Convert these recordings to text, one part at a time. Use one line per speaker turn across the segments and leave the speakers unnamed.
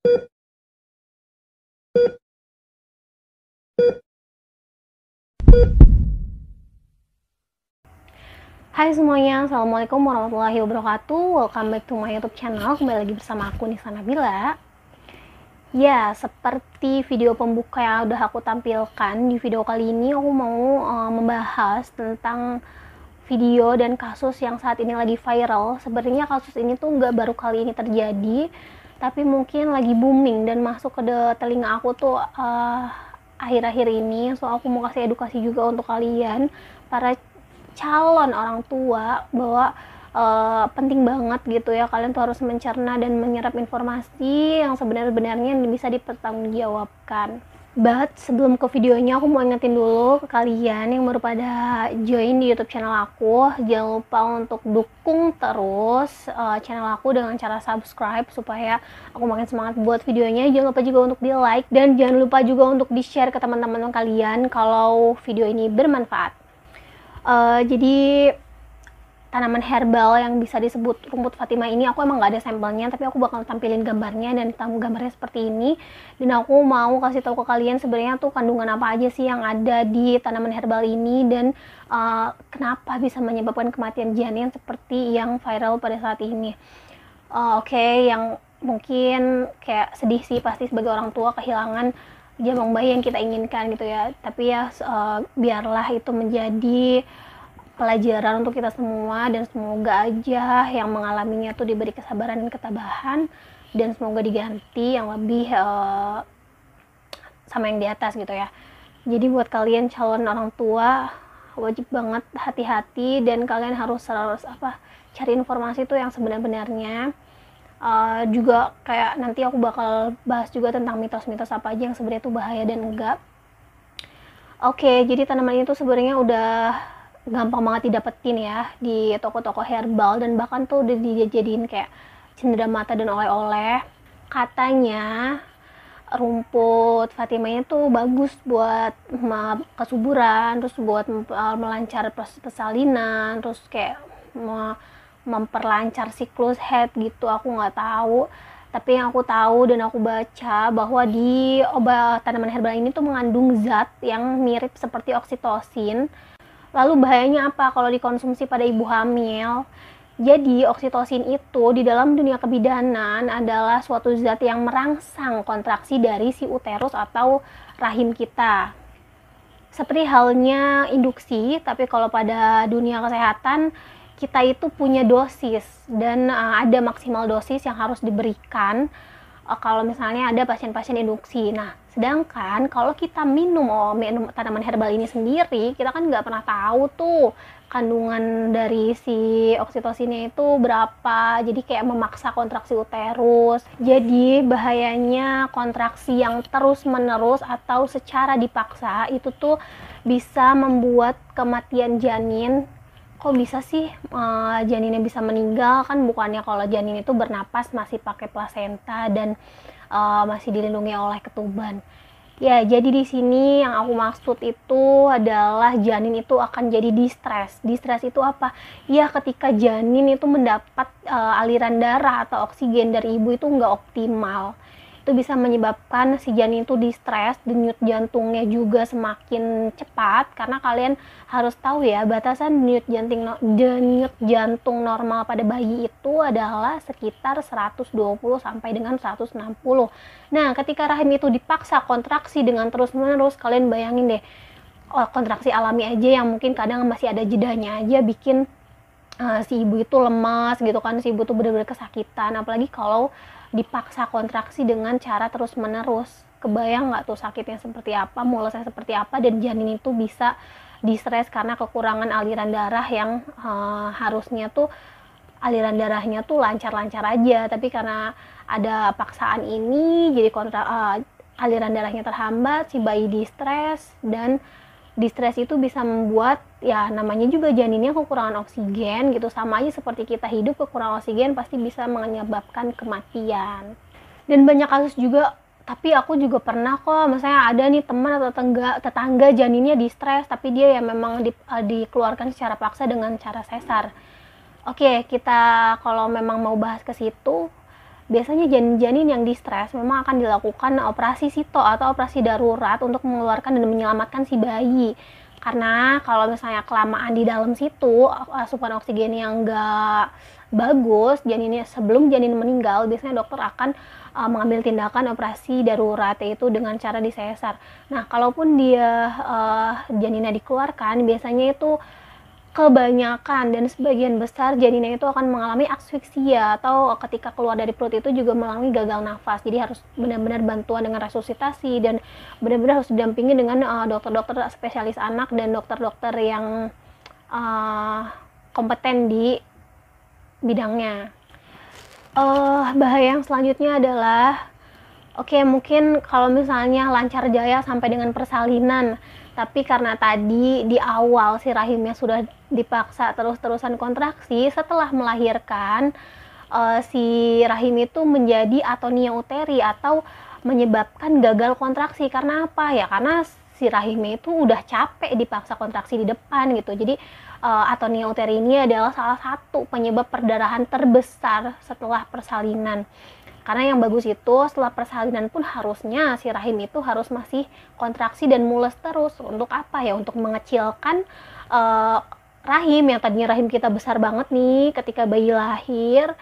Hai semuanya, Assalamualaikum warahmatullahi wabarakatuh. Welcome back to my YouTube channel. Kembali lagi bersama aku Nisa Nabila. Ya, seperti video pembuka yang udah aku tampilkan, di video kali ini aku mau membahas tentang video dan kasus yang saat ini lagi viral. Sebenarnya kasus ini tuh nggak baru kali ini terjadi, tapi mungkin lagi booming dan masuk ke telinga aku tuh akhir-akhir ini. So aku mau kasih edukasi juga untuk kalian, para calon orang tua, bahwa penting banget gitu ya, kalian tuh harus mencerna dan menyerap informasi yang sebenarnya bisa dipertanggungjawabkan. But sebelum ke videonya, aku mau ingetin dulu ke kalian yang baru pada join di YouTube channel aku, jangan lupa untuk dukung terus channel aku dengan cara subscribe supaya aku makin semangat buat videonya. Jangan lupa juga untuk di like dan jangan lupa juga untuk di share ke teman-teman kalian kalau video ini bermanfaat. Jadi tanaman herbal yang bisa disebut rumput Fatimah ini, aku emang nggak ada sampelnya, tapi aku bakal tampilin gambarnya, dan gambarnya seperti ini. Dan aku mau kasih tahu ke kalian sebenarnya tuh kandungan apa aja sih yang ada di tanaman herbal ini, dan kenapa bisa menyebabkan kematian janin seperti yang viral pada saat ini. Oke, yang mungkin kayak sedih sih pasti sebagai orang tua kehilangan janin bayi yang kita inginkan gitu ya. Tapi ya biarlah itu menjadi pelajaran untuk kita semua, dan semoga aja yang mengalaminya tuh diberi kesabaran dan ketabahan, dan semoga diganti yang lebih sama yang di atas gitu ya. Jadi buat kalian calon orang tua, wajib banget hati-hati, dan kalian harus cari informasi tuh yang sebenarnya. Juga kayak nanti aku bakal bahas juga tentang mitos-mitos apa aja yang sebenarnya tuh bahaya dan enggak. Oke, jadi tanaman itu sebenarnya udah gampang banget didapetin ya di toko-toko herbal, dan bahkan tuh udah dijadiin kayak cenderamata dan oleh-oleh. Katanya rumput Fatimahnya tuh bagus buat kesuburan, terus buat melancar proses persalinan, terus kayak memperlancar siklus head gitu. Aku nggak tahu, tapi yang aku tahu dan aku baca bahwa di obat tanaman herbal ini tuh mengandung zat yang mirip seperti oksitosin. Lalu bahayanya apa kalau dikonsumsi pada ibu hamil? Jadi oksitosin itu di dalam dunia kebidanan adalah suatu zat yang merangsang kontraksi dari si uterus atau rahim kita. Seperti halnya induksi, tapi kalau pada dunia kesehatan kita itu punya dosis, dan ada maksimal dosis yang harus diberikan kalau misalnya ada pasien-pasien induksi. Nah, sedangkan kalau kita minum tanaman herbal ini sendiri, kita kan nggak pernah tahu tuh kandungan dari si oksitosinnya itu berapa. Jadi kayak memaksa kontraksi uterus. Jadi bahayanya kontraksi yang terus-menerus atau secara dipaksa itu tuh bisa membuat kematian janin. Kok bisa sih janinnya bisa meninggal? Kan bukannya kalau janin itu bernapas masih pakai plasenta dan masih dilindungi oleh ketuban. Ya, jadi di sini yang aku maksud itu adalah janin itu akan jadi distres. Distres itu apa? Ya, ketika janin itu mendapat aliran darah atau oksigen dari ibu itu nggak optimal. Itu bisa menyebabkan si janin itu distres, denyut jantungnya juga semakin cepat, karena kalian harus tahu ya, batasan denyut jantung normal pada bayi itu adalah sekitar 120 sampai dengan 160. Nah, ketika rahim itu dipaksa kontraksi dengan terus-menerus, kalian bayangin deh, kontraksi alami aja yang mungkin kadang masih ada jedanya aja bikin si ibu itu lemas gitu kan, si ibu tuh benar-benar kesakitan, apalagi kalau dipaksa kontraksi dengan cara terus-menerus. Kebayang nggak tuh sakitnya seperti apa, mulesnya seperti apa, dan janin itu bisa distres karena kekurangan aliran darah yang harusnya tuh aliran darahnya tuh lancar-lancar aja, tapi karena ada paksaan ini jadi aliran darahnya terhambat, si bayi distres, dan distres itu bisa membuat ya namanya juga janinnya kekurangan oksigen gitu. Sama aja seperti kita hidup, kekurangan oksigen pasti bisa menyebabkan kematian. Dan banyak kasus juga, tapi aku juga pernah kok, misalnya ada nih teman atau tetangga janinnya distres, tapi dia ya memang dikeluarkan secara paksa dengan cara sesar. Oke, kita kalau memang mau bahas ke situ, biasanya janin-janin yang distres memang akan dilakukan operasi sito atau operasi darurat untuk mengeluarkan dan menyelamatkan si bayi. Karena kalau misalnya kelamaan di dalam situ, asupan oksigen yang enggak bagus, janinnya sebelum janin meninggal, biasanya dokter akan mengambil tindakan operasi darurat, yaitu dengan cara disesar. Nah, kalaupun dia janinnya dikeluarkan, biasanya itu kebanyakan dan sebagian besar janinnya itu akan mengalami asfiksia, atau ketika keluar dari perut itu juga mengalami gagal nafas. Jadi harus benar-benar bantuan dengan resusitasi dan benar-benar harus didampingi dengan dokter-dokter spesialis anak dan dokter-dokter yang kompeten di bidangnya. Bahaya yang selanjutnya adalah mungkin kalau misalnya lancar jaya sampai dengan persalinan, tapi karena tadi di awal si rahimnya sudah dipaksa terus-terusan kontraksi, setelah melahirkan si rahim itu menjadi atonia uteri atau menyebabkan gagal kontraksi. Karena apa ya? Karena si rahimnya itu udah capek dipaksa kontraksi di depan gitu. Jadi atonia uteri ini adalah salah satu penyebab perdarahan terbesar setelah persalinan. Karena yang bagus itu setelah persalinan pun harusnya si rahim itu harus masih kontraksi dan mules terus. Untuk apa ya? Untuk mengecilkan rahim yang tadinya rahim kita besar banget nih ketika bayi lahir.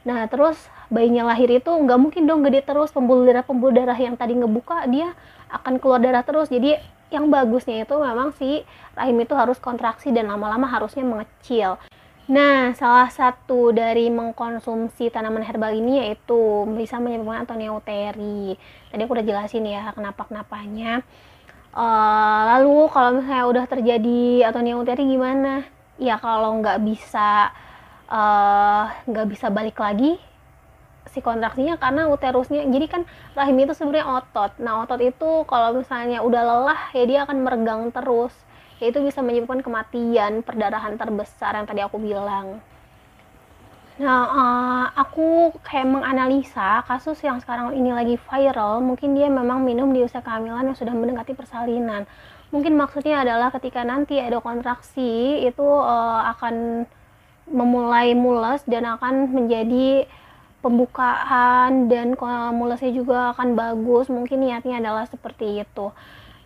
Nah terus bayinya lahir itu nggak mungkin dong gede terus, pembuluh darah yang tadi ngebuka dia akan keluar darah terus. Jadi yang bagusnya itu memang si rahim itu harus kontraksi dan lama-lama harusnya mengecil. Nah, salah satu dari mengkonsumsi tanaman herbal ini yaitu bisa menyebabkan atonia uteri. Tadi aku udah jelasin ya kenapa-kenapanya. Lalu kalau misalnya udah terjadi atonia uteri gimana? Ya kalau nggak bisa balik lagi si kontraksinya karena uterusnya. Jadi kan rahim itu sebenarnya otot. Nah, otot itu kalau misalnya udah lelah ya dia akan meregang terus. Yaitu bisa menyebabkan kematian, perdarahan terbesar yang tadi aku bilang. Nah, aku kayak menganalisa kasus yang sekarang ini lagi viral, mungkin dia memang minum di usia kehamilan yang sudah mendekati persalinan. Mungkin maksudnya adalah ketika nanti ada kontraksi, itu akan memulai mules dan akan menjadi pembukaan dan mulesnya juga akan bagus. Mungkin niatnya adalah seperti itu.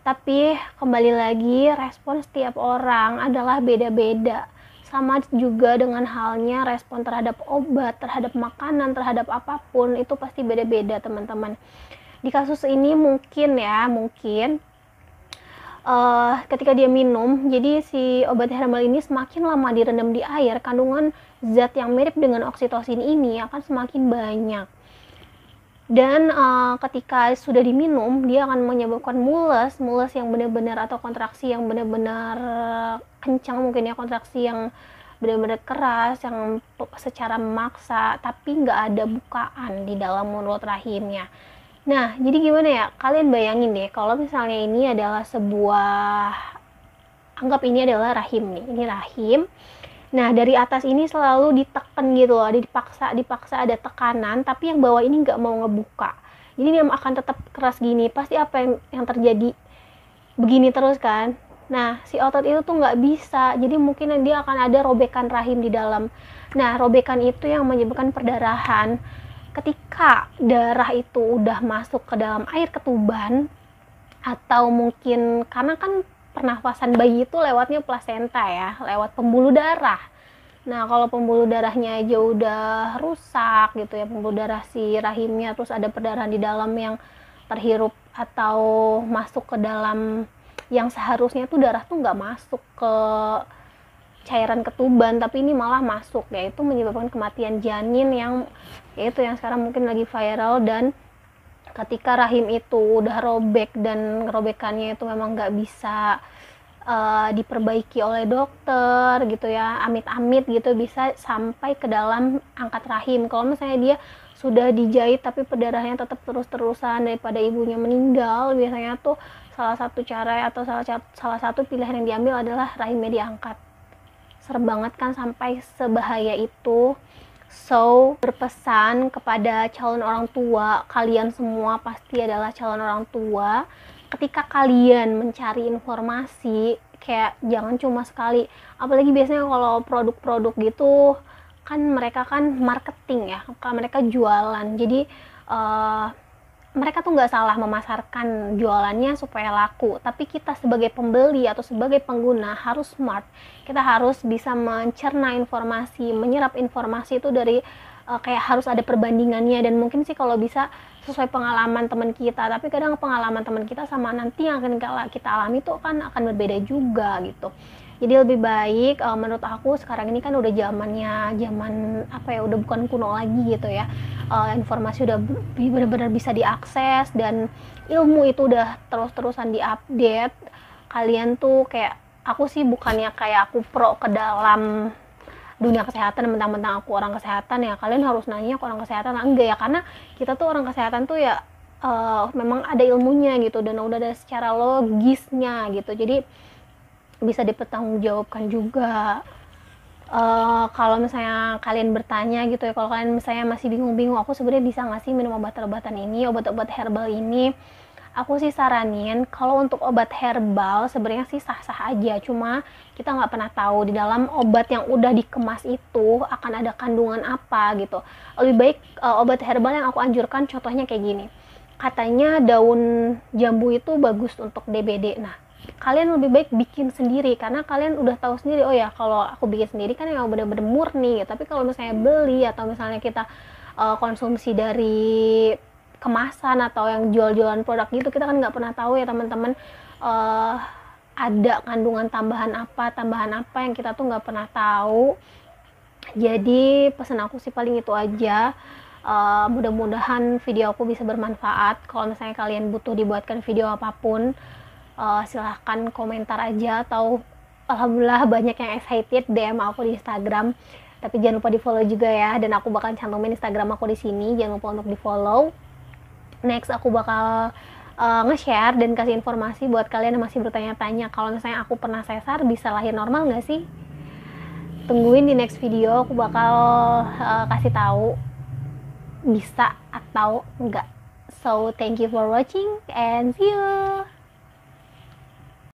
Tapi kembali lagi respon setiap orang adalah beda-beda. Sama juga dengan halnya respon terhadap obat, terhadap makanan, terhadap apapun itu pasti beda-beda teman-teman. Di kasus ini mungkin ketika dia minum, jadi si obat herbal ini semakin lama direndam di air, kandungan zat yang mirip dengan oksitosin ini akan semakin banyak. Dan ketika sudah diminum, dia akan menyebabkan mules yang benar-benar atau kontraksi yang benar-benar kencang, mungkin ya kontraksi yang benar-benar keras, yang secara memaksa, tapi nggak ada bukaan di dalam mulut rahimnya. Nah, jadi gimana ya? Kalian bayangin deh, kalau misalnya ini adalah anggap ini adalah rahim nih, ini rahim. Nah, dari atas ini selalu ditekan gitu loh, dipaksa ada tekanan, tapi yang bawah ini nggak mau ngebuka. Jadi dia akan tetap keras gini, pasti apa yang terjadi begini terus kan. Nah, si otot itu tuh nggak bisa, jadi mungkin dia akan ada robekan rahim di dalam. Nah, robekan itu yang menyebabkan perdarahan. Ketika darah itu udah masuk ke dalam air ketuban, atau mungkin karena kan pernafasan bayi itu lewatnya plasenta ya, lewat pembuluh darah. Nah, kalau pembuluh darahnya aja udah rusak gitu ya, pembuluh darah si rahimnya, terus ada perdarahan di dalam yang terhirup atau masuk ke dalam yang seharusnya tuh darah tuh nggak masuk ke cairan ketuban, tapi ini malah masuk, yaitu menyebabkan kematian janin yang sekarang mungkin lagi viral. Dan ketika rahim itu udah robek dan robekannya itu memang nggak bisa diperbaiki oleh dokter gitu ya, amit-amit gitu bisa sampai ke dalam angkat rahim. Kalau misalnya dia sudah dijahit tapi perdarahannya tetap terus-terusan daripada ibunya meninggal, biasanya tuh salah satu cara atau salah satu pilihan yang diambil adalah rahimnya diangkat. Serem banget kan, sampai sebahaya itu. So, berpesan kepada calon orang tua, kalian semua pasti adalah calon orang tua. Ketika kalian mencari informasi, kayak jangan cuma sekali, apalagi biasanya kalau produk-produk gitu kan mereka kan marketing ya, kan mereka jualan. Jadi mereka tuh nggak salah memasarkan jualannya supaya laku, tapi kita sebagai pembeli atau sebagai pengguna harus smart. Kita harus bisa mencerna informasi, menyerap informasi itu dari kayak harus ada perbandingannya, dan mungkin sih kalau bisa sesuai pengalaman teman kita. Tapi kadang pengalaman teman kita sama nanti yang akan kita alami tuh kan akan berbeda juga gitu. Jadi lebih baik menurut aku sekarang ini kan udah zaman apa ya, udah bukan kuno lagi gitu ya. Informasi udah benar-benar bisa diakses, dan ilmu itu udah terus-terusan diupdate. Kalian tuh kayak, aku sih bukannya kayak aku pro ke dalam dunia kesehatan, mentang-mentang aku orang kesehatan ya kalian harus nanya ke orang kesehatan, enggak ya, karena kita tuh orang kesehatan tuh ya memang ada ilmunya gitu, dan udah ada secara logisnya gitu, jadi bisa dipertanggungjawabkan juga. Kalau misalnya kalian bertanya gitu ya, kalau kalian misalnya masih bingung-bingung aku sebenarnya bisa nggak sih minum obat-obatan ini, obat-obat herbal ini, aku sih saranin kalau untuk obat herbal sebenarnya sih sah-sah aja, cuma kita nggak pernah tahu di dalam obat yang udah dikemas itu akan ada kandungan apa gitu. Lebih baik obat herbal yang aku anjurkan contohnya kayak gini, katanya daun jambu itu bagus untuk DBD. Nah, kalian lebih baik bikin sendiri, karena kalian udah tahu sendiri, oh ya kalau aku bikin sendiri kan yang bener-bener murni. Tapi kalau misalnya beli atau misalnya kita konsumsi dari kemasan atau yang jual-jualan produk gitu, kita kan nggak pernah tahu ya teman-teman, ada kandungan tambahan apa yang kita tuh nggak pernah tahu. Jadi pesan aku sih paling itu aja. Mudah-mudahan video aku bisa bermanfaat. Kalau misalnya kalian butuh dibuatkan video apapun, silahkan komentar aja, atau alhamdulillah banyak yang excited DM aku di Instagram. Tapi jangan lupa di follow juga ya, dan aku bakal cantumin Instagram aku di sini, jangan lupa untuk di follow. Next aku bakal nge-share dan kasih informasi buat kalian yang masih bertanya-tanya, kalau misalnya aku pernah sesar bisa lahir normal nggak sih. Tungguin di next video, aku bakal kasih tahu bisa atau enggak. So thank you for watching and see you.